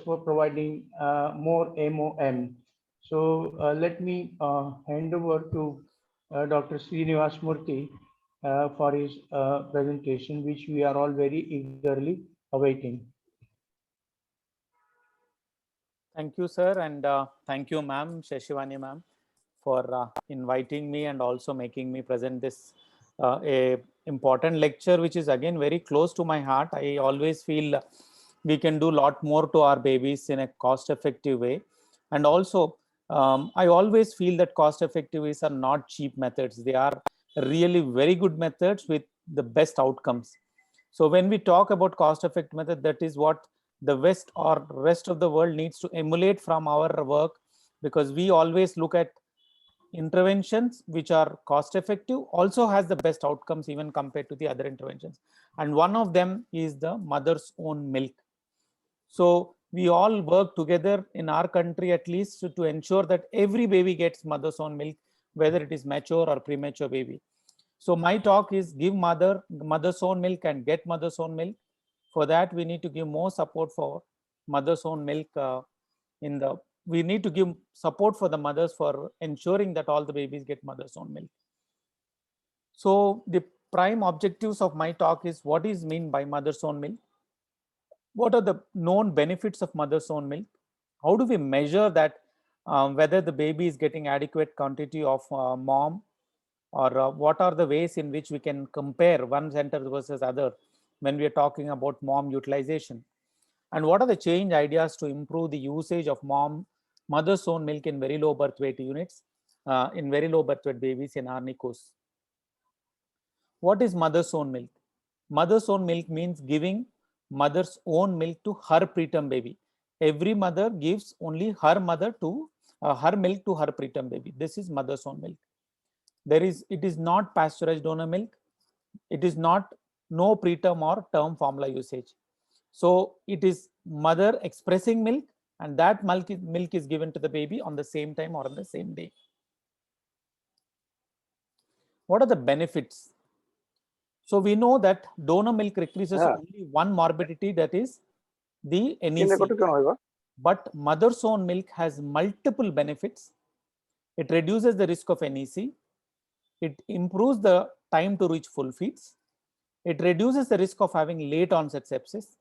for providing more MOM. So let me hand over to Dr. Srinivas Murthy for his presentation, which we are all very eagerly awaiting. Thank you, sir, and thank you, ma'am, Shashivani ma'am, for inviting me and also making me present this a important lecture, which is again very close to my heart. I always feel we can do a lot more to our babies in a cost-effective way, and also I always feel that cost-effective ways are not cheap methods. They are really very good methods with the best outcomes. So when we talk about cost-effective method, that is what the West or rest of the world needs to emulate from our work, because we always look at interventions which are cost effective, also has the best outcomes even compared to the other interventions. And one of them is the mother's own milk. So we all work together in our country at least to ensure that every baby gets mother's own milk, whether it is mature or premature baby. So my talk is give mother's own milk and get mother's own milk. For that, we need to give more support for mother's own milk. We need to give support for the mothers for ensuring that all the babies get mother's own milk. So the prime objectives of my talk is what is mean by mother's own milk? What are the known benefits of mother's own milk? How do we measure that whether the baby is getting adequate quantity of mom, or what are the ways in which we can compare one center versus other when we are talking about mom utilization? And what are the change ideas to improve the usage of mother's own milk in very low birth weight units, in very low birth weight babies in our NICUs? What is mother's own milk? Mother's own milk means giving mother's own milk to her preterm baby. Every mother gives only her her milk to her preterm baby. This is mother's own milk. It is not pasteurized donor milk. It is not no preterm or term formula usage. So it is mother expressing milk, and that milk is given to the baby on the same time or on the same day. What are the benefits? So we know that donor milk decreases only one morbidity, that is the NEC. But mother's own milk has multiple benefits. It reduces the risk of NEC. It improves the time to reach full feeds. It reduces the risk of having late onset sepsis.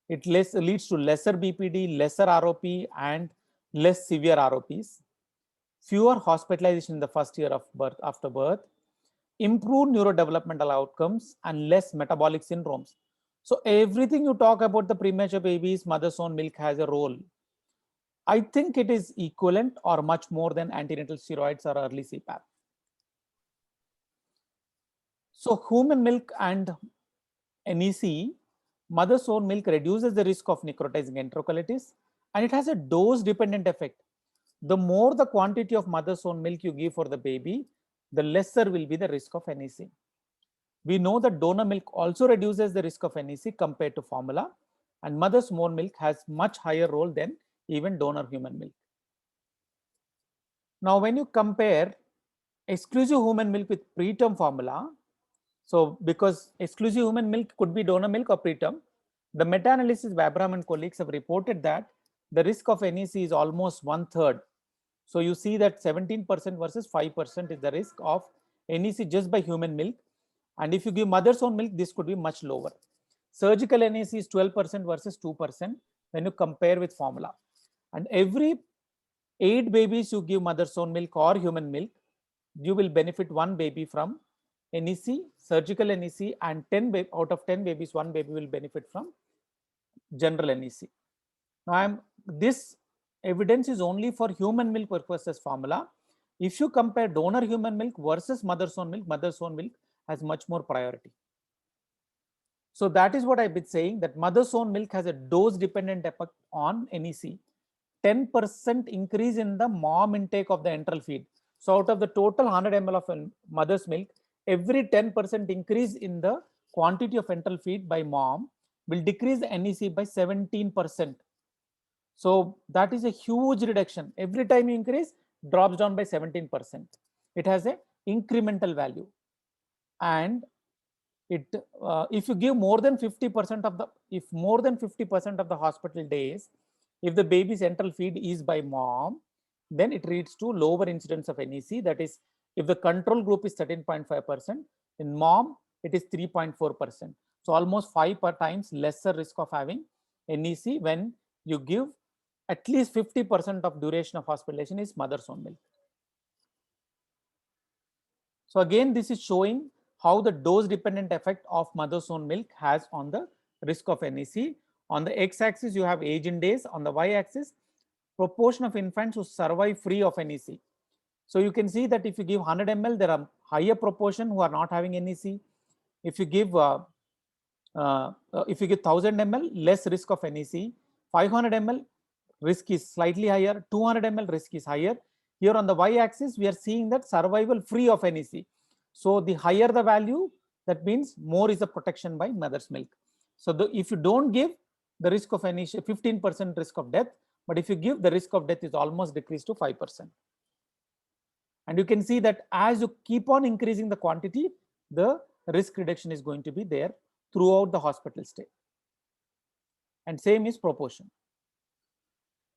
It leads to lesser BPD, lesser ROP, and less severe ROPs. Fewer hospitalization in the first year of birth, after birth. Improved neurodevelopmental outcomes and less metabolic syndromes. So everything you talk about the premature babies, mother's own milk has a role. I think it is equivalent or much more than antenatal steroids or early CPAP. So human milk and NEC, mother's own milk reduces the risk of necrotizing enterocolitis, and it has a dose dependent effect. The more the quantity of mother's own milk you give for the baby, the lesser will be the risk of NEC. We know that donor milk also reduces the risk of NEC compared to formula, and mother's own milk has much higher role than even donor human milk. Now, when you compare exclusive human milk with preterm formula, so because exclusive human milk could be donor milk or preterm, the meta-analysis by Abraham and colleagues have reported that the risk of NEC is almost 1/3. So you see that 17% versus 5% is the risk of NEC just by human milk. And if you give mother's own milk, this could be much lower. Surgical NEC is 12% versus 2% when you compare with formula. And every 8 babies you give mother's own milk or human milk, you will benefit one baby from NEC, surgical NEC, and out of 10 babies, one baby will benefit from general NEC. Now, this evidence is only for human milk versus formula. If you compare donor human milk versus mother's own milk has much more priority. So that is what I've been saying, that mother's own milk has a dose dependent effect on NEC. 10% increase in the mom intake of the enteral feed. So out of the total 100 ml of mother's milk, every 10% increase in the quantity of enteral feed by mom will decrease the NEC by 17%. So that is a huge reduction. Every time you increase, drops down by 17%. It has a incremental value. And if you give more than 50% of the, if more than 50% of the hospital days, if the baby's enteral feed is by mom, then it leads to lower incidence of NEC. That is, if the control group is 13.5%, in mom it is 3.4%. So almost 5 times lesser risk of having NEC when you give at least 50% of duration of hospitalization is mother's own milk. So again, this is showing how the dose dependent effect of mother's own milk has on the risk of NEC. On the x-axis, you have age in days. On the y-axis, proportion of infants who survive free of NEC. So you can see that if you give 100 ml, there are higher proportion who are not having NEC. If you give 1000 ml, less risk of NEC. 500 ml, risk is slightly higher. 200 ml, risk is higher. Here on the y-axis, we are seeing that survival free of NEC. So the higher the value, that means more is the protection by mother's milk. So if you don't give, the risk of NEC, 15% risk of death, but if you give, the risk of death is almost decreased to 5%. And you can see that as you keep on increasing the quantity, the risk reduction is going to be there throughout the hospital stay. And same is proportion.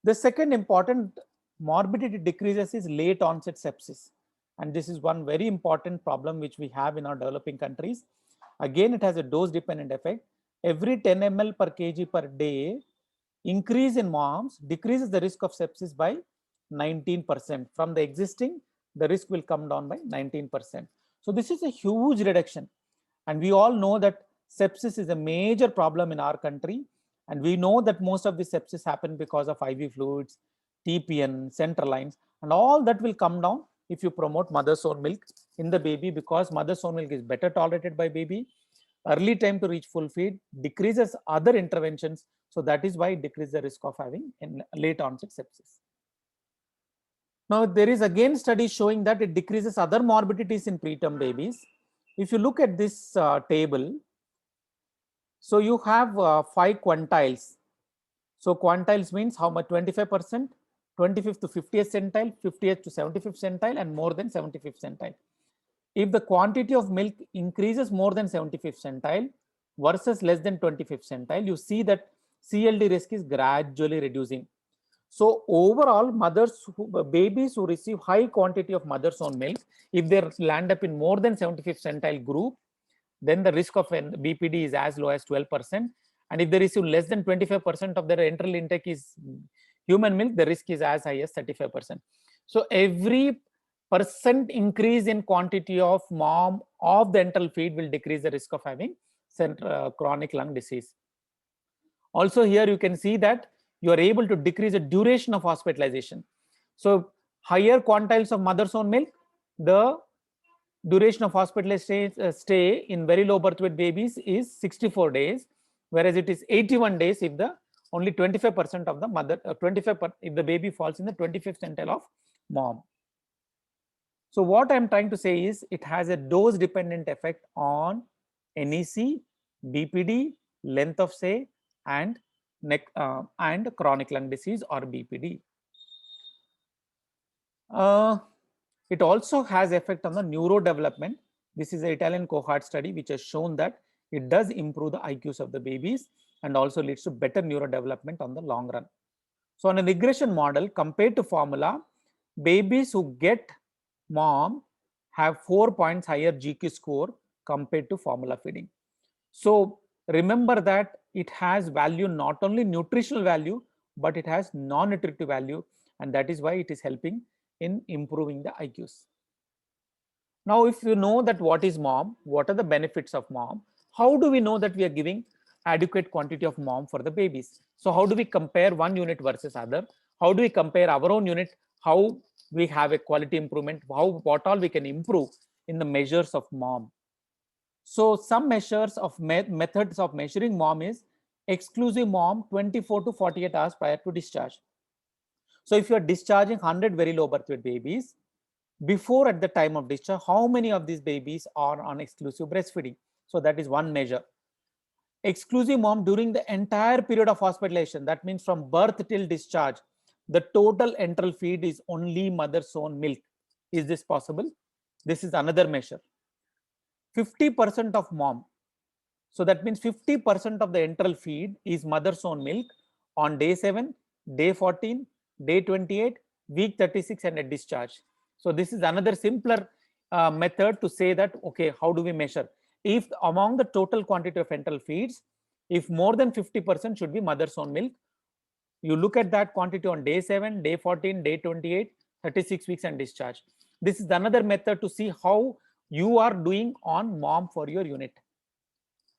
The second important morbidity decreases is late onset sepsis. And this is one very important problem which we have in our developing countries. Again, it has a dose dependent effect. Every 10 ml per kg per day increase in moms decreases the risk of sepsis by 19%. From the existing, the risk will come down by 19%. So this is a huge reduction. And we all know that sepsis is a major problem in our country. And we know that most of the sepsis happen because of IV fluids, TPN, central lines, and all that will come down if you promote mother's own milk in the baby, because mother's own milk is better tolerated by baby. Early time to reach full feed decreases other interventions. So that is why it decreases the risk of having late onset sepsis. Now, there is again study showing that it decreases other morbidities in preterm babies. If you look at this table, so you have 5 quantiles. So quantiles means how much? 25%, 25th to 50th centile, 50th to 75th centile, and more than 75th centile. If the quantity of milk increases more than 75th centile versus less than 25th centile, you see that CLD risk is gradually reducing. So overall, babies who receive high quantity of mother's own milk, if they land up in more than 75th centile group, then the risk of BPD is as low as 12%. And if they receive less than 25% of their enteral intake is human milk, the risk is as high as 35%. So every percent increase in quantity of mom of the enteral feed will decrease the risk of having chronic lung disease. Also here you can see that you are able to decrease the duration of hospitalization. So higher quantiles of mother's own milk, the duration of hospitalization stay in very low birth weight babies is 64 days, whereas it is 81 days if the only 25% of the mother, if the baby falls in the 25th centile of mom. So what I'm trying to say is it has a dose dependent effect on NEC, BPD, length of stay, and chronic lung disease or BPD. It also has effect on the neurodevelopment. This is an Italian cohort study which has shown that it does improve the IQs of the babies and also leads to better neurodevelopment on the long run. So on a regression model compared to formula, babies who get mom have 4 points higher GQ score compared to formula feeding. So remember that it has value, not only nutritional value, but it has non-nutritive value, and that is why it is helping in improving the IQs. Now, if you know that what is mom, what are the benefits of mom, how do we know that we are giving adequate quantity of mom for the babies? So how do we compare one unit versus other? How do we compare our own unit? How we have a quality improvement? What all we can improve in the measures of mom? So some measures of methods of measuring mom is exclusive mom 24 to 48 hours prior to discharge. So if you are discharging 100 very low birth weight babies, before at the time of discharge, how many of these babies are on exclusive breastfeeding? So that is one measure. Exclusive mom during the entire period of hospitalization, that means from birth till discharge, the total enteral feed is only mother's own milk. Is this possible? This is another measure. 50% of mom. So that means 50% of the enteral feed is mother's own milk on day 7, day 14, day 28, week 36, and at discharge. So this is another simpler method to say that, okay, how do we measure? If among the total quantity of enteral feeds, if more than 50% should be mother's own milk, you look at that quantity on day 7, day 14, day 28, 36 weeks and discharge. This is another method to see how you are doing on mom for your unit.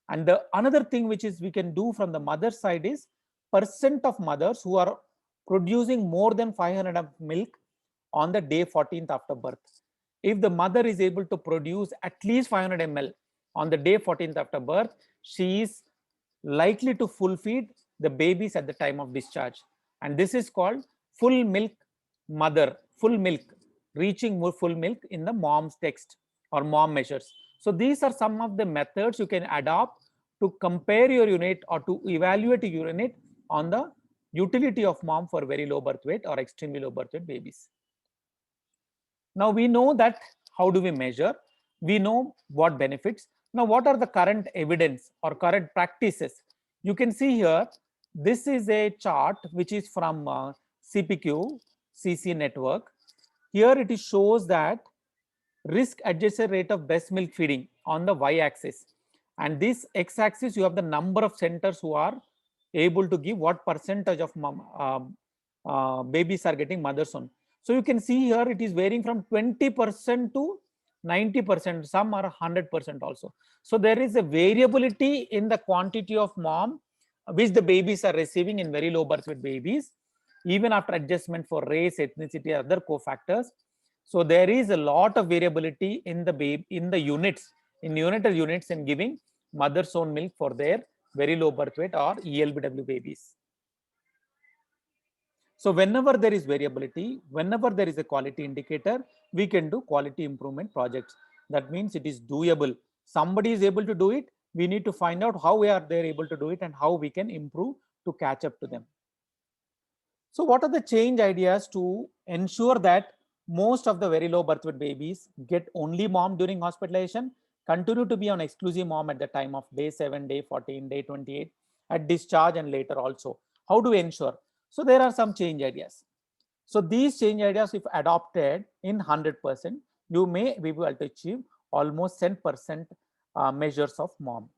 And the another thing which is we can do from the mother side is percent of mothers who are producing more than 500 of milk on the day 14th after birth. If the mother is able to produce at least 500 ml on the day 14th after birth, she is likely to full feed the babies at the time of discharge. And this is called full milk mother, full milk, reaching full milk in the mom's text or mom measures. So these are some of the methods you can adopt to compare your unit or to evaluate your unit on the utility of mom for very low birth weight or extremely low birth weight babies. Now we know that how do we measure? We know what benefits. Now what are the current evidence or current practices? You can see here, this is a chart which is from CPQ, CC network. Here it shows that risk adjusted rate of breast milk feeding on the y-axis, and this x-axis you have the number of centers who are able to give what percentage of babies are getting mother's own. So you can see here it is varying from 20% to 90%, some are 100% also. So there is a variability in the quantity of mom which the babies are receiving in very low birth weight babies, even after adjustment for race, ethnicity, other cofactors. So there is a lot of variability in the baby, in the units, in neonatal units in giving mother's own milk for their very low birth weight or ELBW babies. So whenever there is variability, whenever there is a quality indicator, we can do quality improvement projects. That means it is doable. Somebody is able to do it. We need to find out how they are able to do it and how we can improve to catch up to them. So what are the change ideas to ensure that most of the very low birth weight babies get only mom during hospitalization, continue to be on exclusive mom at the time of day 7, day 14, day 28, at discharge and later also? How do we ensure? So there are some change ideas. So these change ideas, if adopted in 100%, you may be able to achieve almost 10% measures of mom.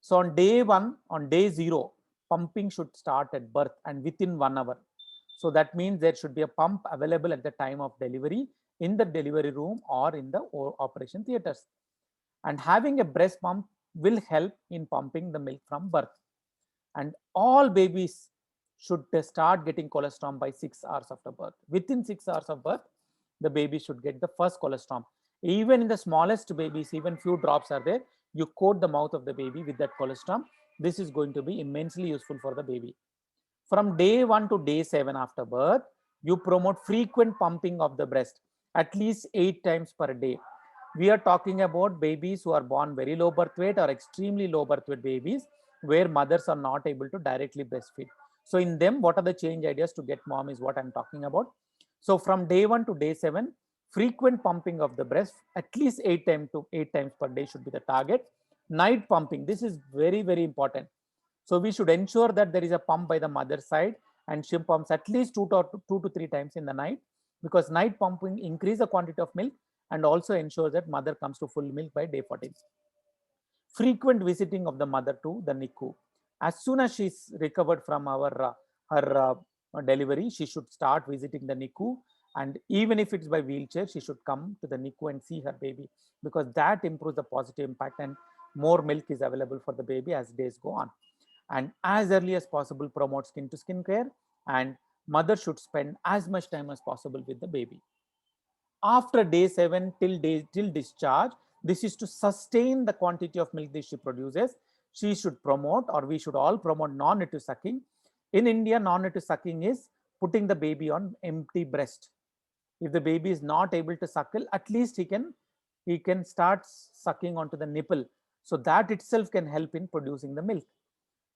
So on day 1, on day 0, pumping should start at birth and within 1 hour. So that means there should be a pump available at the time of delivery in the delivery room or in the operation theaters. And having a breast pump will help in pumping the milk from birth. And all babies should start getting colostrum by 6 hours after birth. Within 6 hours of birth, the baby should get the first colostrum. Even in the smallest babies, even few drops are there, you coat the mouth of the baby with that colostrum. This is going to be immensely useful for the baby. From day 1 to day 7 after birth, you promote frequent pumping of the breast, at least 8 times per day. We are talking about babies who are born very low birth weight or extremely low birth weight babies, where mothers are not able to directly breastfeed. So in them, what are the change ideas to get mom is what I'm talking about. So from day 1 to day 7, frequent pumping of the breast, at least 8 times per day should be the target. Night pumping, this is very, very important. So we should ensure that there is a pump by the mother side and she pumps at least 2 to 3 times in the night, because night pumping increase the quantity of milk and also ensures that mother comes to full milk by day 14. Frequent visiting of the mother to the NICU. As soon as she's recovered from her delivery, she should start visiting the NICU, and even if it's by wheelchair, she should come to the NICU and see her baby, because that improves the positive impact and more milk is available for the baby as days go on. And as early as possible, promote skin to skin care, and mother should spend as much time as possible with the baby. After day 7 till discharge, this is to sustain the quantity of milk that she produces. She should promote, or we should all promote, non-native sucking. In India, non-native sucking is putting the baby on empty breast. If the baby is not able to suckle, at least he can start sucking onto the nipple. So that itself can help in producing the milk.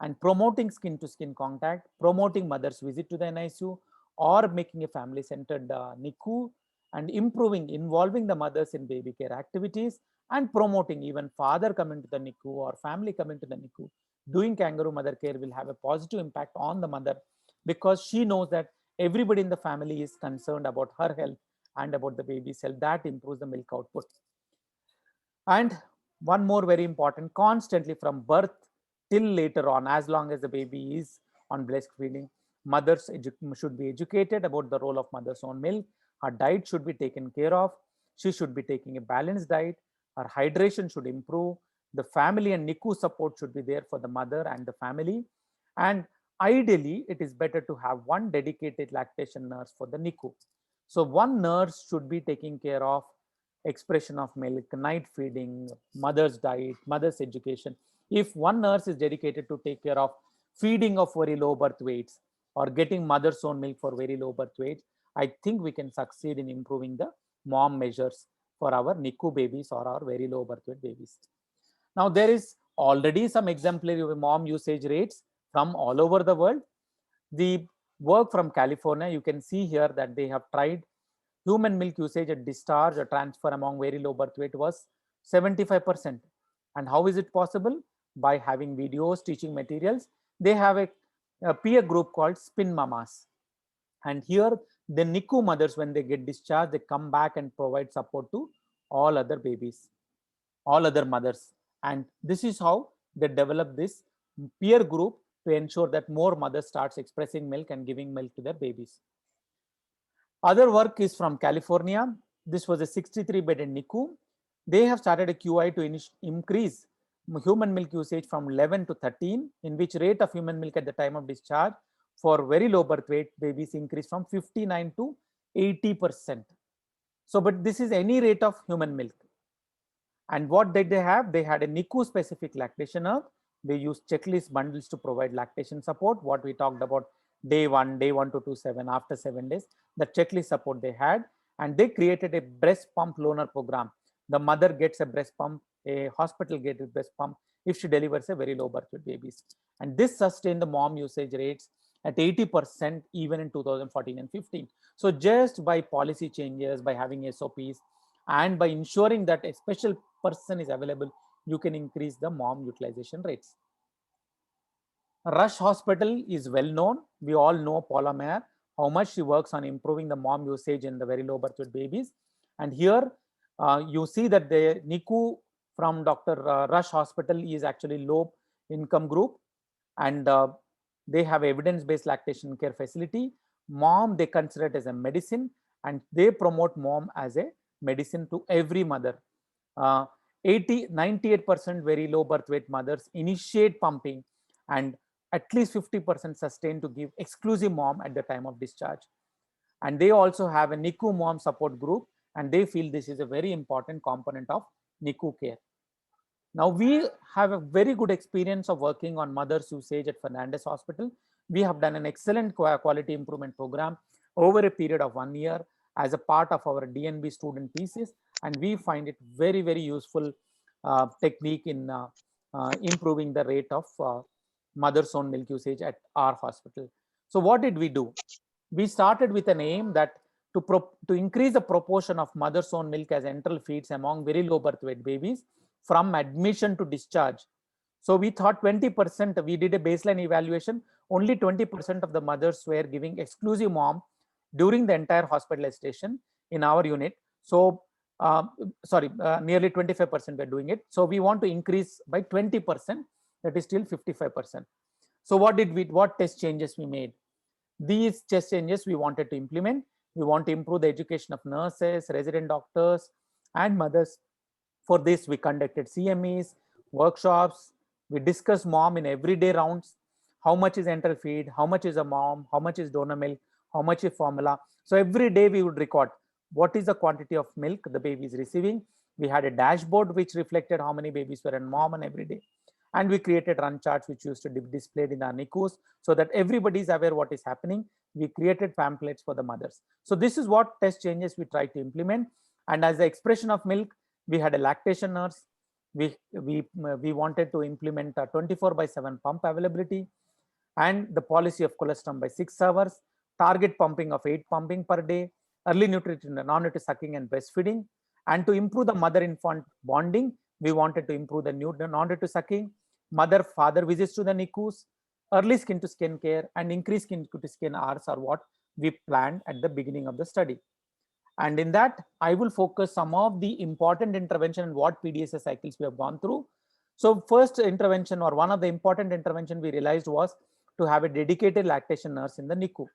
And promoting skin to skin contact, promoting mother's visit to the NICU, or making a family centered NICU, and involving the mothers in baby care activities, and promoting even father coming to the NICU or family coming to the NICU. Doing kangaroo mother care will have a positive impact on the mother because she knows that everybody in the family is concerned about her health and about the baby's health. That improves the milk output. And one more very important, constantly from birth till later on, as long as the baby is on breastfeeding, mothers should be educated about the role of mother's own milk. Her diet should be taken care of. She should be taking a balanced diet. Her hydration should improve. The family and NICU support should be there for the mother and the family. And ideally, it is better to have one dedicated lactation nurse for the NICU. So one nurse should be taking care of expression of milk, night feeding, mother's diet, mother's education. If one nurse is dedicated to take care of feeding of very low birth weights or getting mother's own milk for very low birth weights, I think we can succeed in improving the mom measures for our NICU babies or our very low birth weight babies. Now, there is already some exemplary mom usage rates from all over the world. The work from California, you can see here that they have tried human milk usage at discharge or transfer among very low birth weight was 75%. And how is it possible? By having videos, teaching materials. They have a peer group called Spin Mamas. And here the NICU mothers, when they get discharged, they come back and provide support to all other babies, all other mothers. And this is how they develop this peer group to ensure that more mothers starts expressing milk and giving milk to their babies. Other work is from California. This was a 63-bedded NICU. They have started a QI to increase human milk usage from 11 to 13, in which rate of human milk at the time of discharge for very low birth weight babies increased from 59 to 80%. So, but this is any rate of human milk. And what did they have? They had a NICU specific lactation nurse. They used checklist bundles to provide lactation support. What we talked about day 1 to 27, after 7 days, the checklist support they had, and they created a breast pump loaner program. The mother gets a breast pump, a hospital gets a breast pump if she delivers a very low birth weight babies. And this sustained the mom usage rates at 80% even in 2014 and 15. So just by policy changes, by having SOPs, and by ensuring that a special person is available, you can increase the mom utilization rates. Rush Hospital is well known. We all know Paula Mayer, how much she works on improving the mom usage in the very low birth weight babies. And here you see that the NICU from Dr. Rush Hospital is actually low income group, and they have evidence-based lactation care facility. Mom, they consider it as a medicine, and they promote mom as a medicine to every mother. 98% very low birth weight mothers initiate pumping, and at least 50% sustain to give exclusive mom at the time of discharge. And they also have a NICU mom support group, and they feel this is a very important component of NICU care. Now, we have a very good experience of working on mother's usage at Fernandez Hospital. We have done an excellent quality improvement program over a period of 1 year as a part of our DNB student thesis, and we find it very, very useful technique in improving the rate of mother's own milk usage at our hospital. So what did we do? We started with an aim that to increase the proportion of mother's own milk as enteral feeds among very low birth weight babies from admission to discharge. So we thought 20%, we did a baseline evaluation, only 20% of the mothers were giving exclusive mom during the entire hospitalization in our unit. So, nearly 25% were doing it. So we want to increase by 20%, that is still 55%. So what test changes we made? These test changes we wanted to implement. We want to improve the education of nurses, resident doctors, and mothers. For this, we conducted CMEs, workshops. We discussed mom in everyday rounds. How much is enteral feed? How much is a mom? How much is donor milk? How much is formula? So every day we would record what is the quantity of milk the baby is receiving. We had a dashboard which reflected how many babies were in mom on every day. And we created run charts which used to be displayed in our NICUs so that everybody is aware what is happening. We created pamphlets for the mothers. So this is what test changes we tried to implement. And as the expression of milk, we had a lactation nurse. We wanted to implement a 24/7 pump availability, and the policy of colostrum by 6 hours, target pumping of 8 pumping per day, early nutrition, non-nutritive sucking and breastfeeding. And to improve the mother-infant bonding, we wanted to improve the non-nutritive sucking, mother-father visits to the NICUs, early skin to skin care and increased skin to skin hours are what we planned at the beginning of the study. And in that, I will focus some of the important intervention and what PDSA cycles we have gone through. So first intervention, or one of the important intervention we realized, was to have a dedicated lactation nurse in the NICU.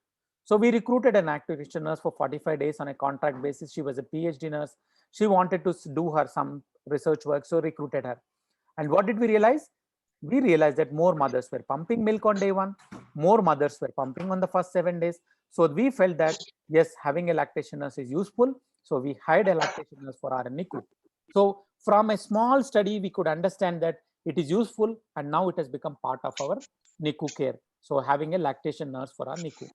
So we recruited an lactation nurse for 45 days on a contract basis. She was a PhD nurse. She wanted to do her some research work, so recruited her. And what did we realize? We realized that more mothers were pumping milk on day one, more mothers were pumping on the first 7 days. So we felt that yes, having a lactation nurse is useful. So we hired a lactation nurse for our NICU. So from a small study, we could understand that it is useful, and now it has become part of our NICU care. So having a lactation nurse for our NICU.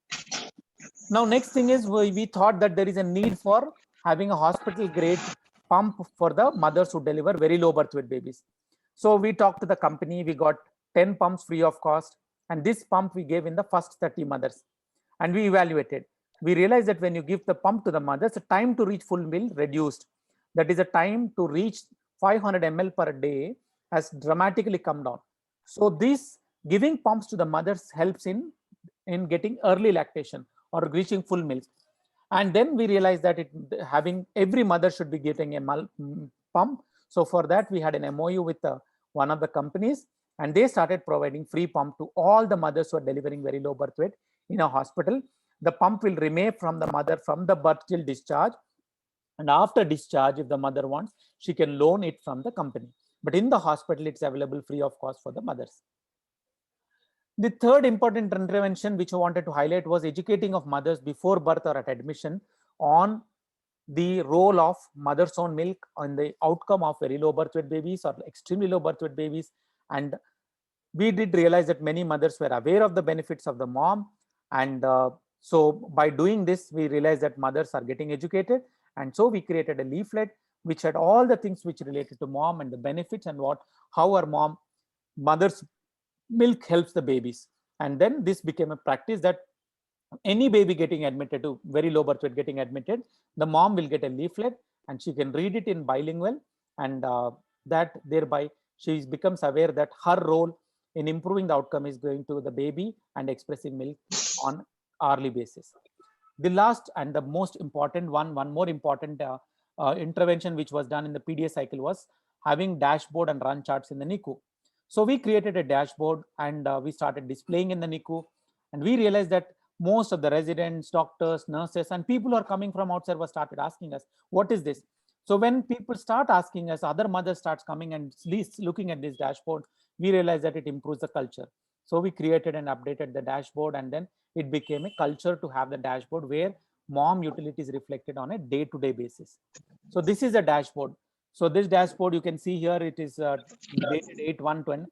Now, next thing is we thought that there is a need for having a hospital grade pump for the mothers who deliver very low birth weight babies. So we talked to the company, we got 10 pumps free of cost, and this pump we gave in the first 30 mothers, and we evaluated. We realized that when you give the pump to the mothers, the time to reach full meal reduced. That is, the time to reach 500 ml per day has dramatically come down. So this giving pumps to the mothers helps in getting early lactation or reaching full milk. And then we realized that having every mother should be getting a pump. So for that, we had an MOU with one of the companies, and they started providing free pump to all the mothers who are delivering very low birth weight in a hospital. The pump will remain from the mother from the birth till discharge. And after discharge, if the mother wants, she can loan it from the company. But in the hospital, it's available free of cost for the mothers. The third important intervention which I wanted to highlight was educating of mothers before birth or at admission on the role of mother's own milk on the outcome of very low birth weight babies or extremely low birth weight babies. And we did realize that many mothers were aware of the benefits of the mom. And so by doing this, we realized that mothers are getting educated. And so we created a leaflet which had all the things which related to mom and the benefits and how our mother's milk helps the babies. And then this became a practice that any baby getting admitted to very low birth weight getting admitted, the mom will get a leaflet and she can read it in bilingual, and that thereby she becomes aware that her role in improving the outcome is going to the baby and expressing milk on hourly basis. The last and the most important one more important intervention which was done in the PDA cycle was having dashboard and run charts in the NICU. So we created a dashboard and we started displaying in the NICU, and we realized that most of the residents, doctors, nurses, and people who are coming from outside were started asking us, what is this? So when people start asking us, other mothers starts coming and looking at this dashboard, we realized that it improves the culture. So we created and updated the dashboard, and then it became a culture to have the dashboard where mom utility is reflected on a day-to-day basis. So this is a dashboard. So this dashboard, you can see here, it is dated 8/1/20.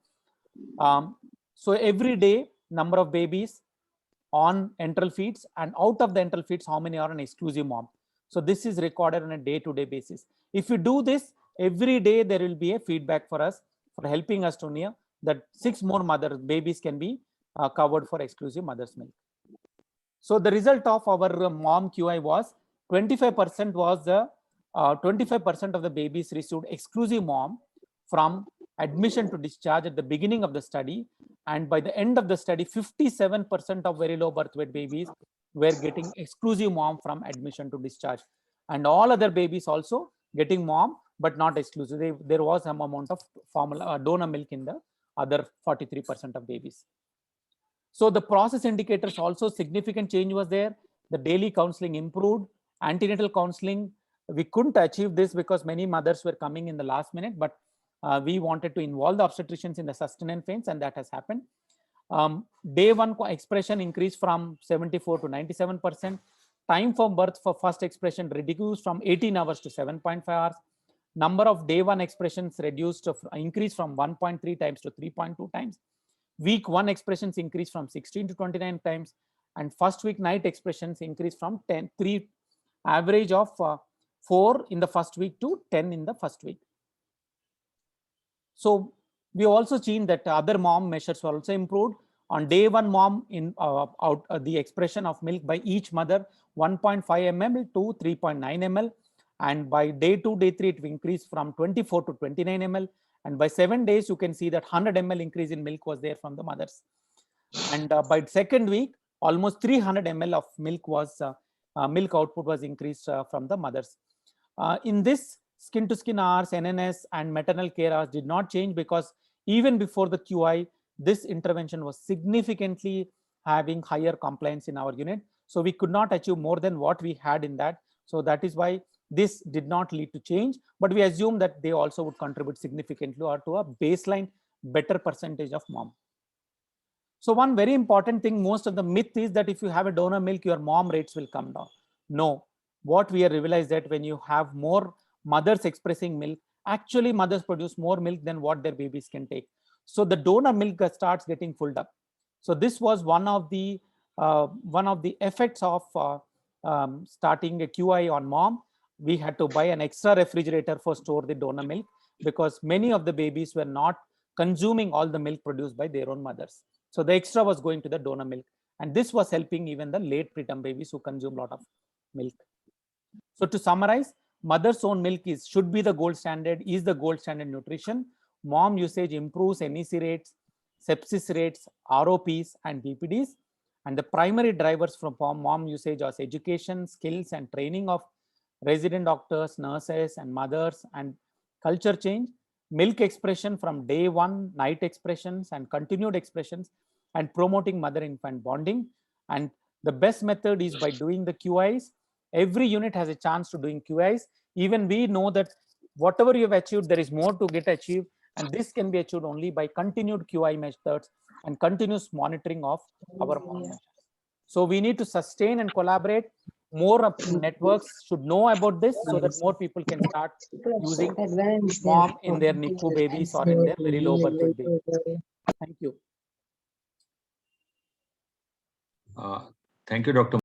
So every day, number of babies on enteral feeds, and out of the enteral feeds, how many are on exclusive mom. So this is recorded on a day-to-day basis. If you do this every day, there will be a feedback for us for helping us to know that 6 more babies can be covered for exclusive mother's milk. So the result of our mom QI was 25% was the 25% of the babies received exclusive mom from admission to discharge at the beginning of the study, and by the end of the study, 57% of very low birth weight babies were getting exclusive mom from admission to discharge, and all other babies also getting mom but not exclusive. There was some amount of formula donor milk in the other 43% of babies. So the process indicators also, significant change was there. The daily counseling improved. Antenatal counseling, we couldn't achieve this because many mothers were coming in the last minute, but we wanted to involve the obstetricians in the sustenance phase, and that has happened. Day 1 expression increased from 74 to 97%. Time for birth for first expression reduced from 18 hours to 7.5 hours. Number of day 1 expressions increased from 1.3 times to 3.2 times. Week 1 expressions increased from 16 to 29 times, and first week night expressions increased from 3 average of 4 in the first week to 10 in the first week. So we also seen that other mom measures were also improved. On day 1 mom, in the expression of milk by each mother 1.5 ml to 3.9 ml, and by day 2, day 3 it increased from 24 to 29 ml, and by 7 days you can see that 100 ml increase in milk was there from the mothers. And by second week, almost 300 ml of milk was milk output was increased from the mothers. In this, skin to skin hours, NNS, and maternal care hours did not change, because even before the QI, this intervention was significantly having higher compliance in our unit. So we could not achieve more than what we had in that. So that is why this did not lead to change, but we assume that they also would contribute significantly or to a baseline better percentage of mom. So one very important thing, most of the myth is that if you have a donor milk, your mom rates will come down. No, what we have realized that when you have more mothers expressing milk, actually mothers produce more milk than what their babies can take. So the donor milk starts getting filled up. So this was one of the effects of starting a QI on mom. We had to buy an extra refrigerator for store the donor milk, because many of the babies were not consuming all the milk produced by their own mothers. So the extra was going to the donor milk, and this was helping even the late preterm babies who consume a lot of milk. So to summarize, mother's own milk should be the gold standard, is the gold standard nutrition. Mom usage improves NEC rates, sepsis rates, ROPs, and BPDs. And the primary drivers from mom usage are education, skills, and training of resident doctors, nurses, and mothers, and culture change. Milk expression from day one, night expressions, and continued expressions, and promoting mother-infant bonding. And the best method is by doing the QIs. Every unit has a chance to doing QIs. Even we know that whatever you have achieved, there is more to get achieved, and this can be achieved only by continued QI methods and continuous monitoring of our mom measures. So we need to sustain and collaborate. More networks should know about this, so that more people can start using mom in their NICU babies or in their very low birth weight babies. Thank you. Thank you, Dr.